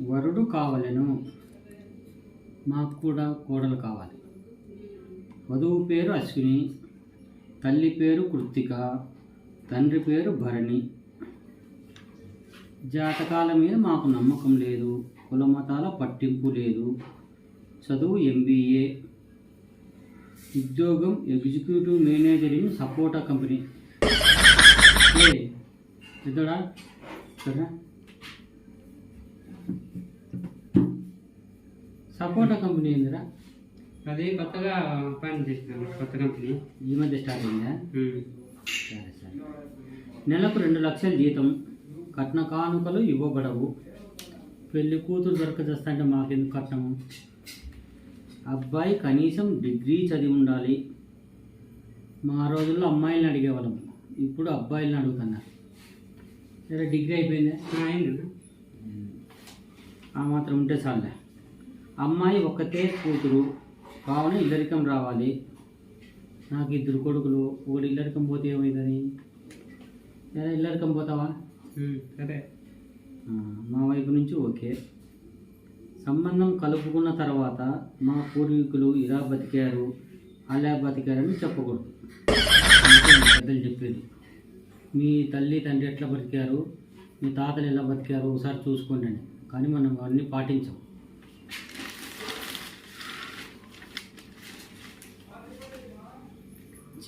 వరుడు కావలెను, మాకు కూడా కోడలు కావాలి. వధువు పేరు అశ్విని, తల్లి పేరు కృత్తిక, తండ్రి పేరు భరణి. జాతకాల మీద మాకు నమ్మకం లేదు, కులమతాల పట్టింపు లేదు. చదువు MBA, ఉద్యోగం executive manager in Sapota company. ఇద్దడా సరే, సపోటా కంపెనీ ఏందిరా? అది కొత్తగా పని చేసినాను, కొత్త కంపెనీ ఈ మధ్య స్టార్ట్ అయిందా? సరే సరే. నెలకు 2 లక్షల జీతం, కట్న కానుకలు ఇవ్వబడవు. పెళ్లి కూతురు దొరకచేస్తంటే మాకెందుకు కట్నము? అబ్బాయి కనీసం డిగ్రీ చదివి ఉండాలి. మా రోజుల్లో అమ్మాయిలను అడిగేవాళ్ళం, ఇప్పుడు అబ్బాయిలను అడుగుతున్నారు. సరే, డిగ్రీ అయిపోయిందా? అయింది. ఆ మాత్రం ఉంటే చాలే. అమ్మాయి ఒక్కతే కూతురు కావున ఇల్లరికం రావాలి. నాకు 2 కొడుకులు, ఒకటి ఇల్లరికం పోతే ఏమవుతుంది? సరే, ఇల్లరికం పోతావా? సరే, మా వైపు నుంచి ఓకే. సంబంధం కలుపుకున్న తర్వాత మా పూర్వీకులు ఇలా బతికారు అలా బతికారని చెప్పకూడదు. పెద్దలు చెప్పేది, మీ తల్లి తండ్రి ఎట్లా బతికారు, మీ తాతలు ఎలా బతికారు ఒకసారి చూసుకోండి అని. కానీ మనం అవన్నీ పాటించాం.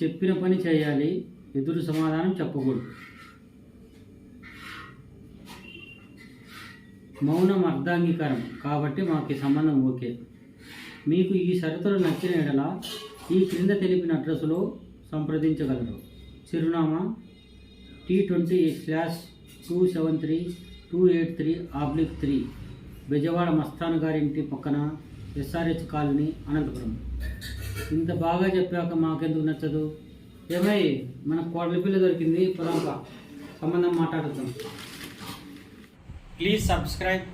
చెప్పిన పని చేయాలి, ఎదురు సమాధానం చెప్పకూడదు. మౌనం అర్ధాంగీకారం కాబట్టి మాకు సంబంధం ఓకే. మీకు ఈ షరతులు నచ్చిన ఎడల ఈ క్రింద తెలిపిన అడ్రస్లో సంప్రదించగలరు. చిరునామా T20/273/283/3 బెజవాడ మస్తాన్ గారి ఇంటి పక్కన, SRH కాలనీ, అనంతపురం. ఇంత బాగా చెప్పాక మాకెందుకు నచ్చదు? ఏమై, మన కోడలి పిల్ల దొరికింది, పొలంగా సంబంధం మాట్లాడుతాం. Please subscribe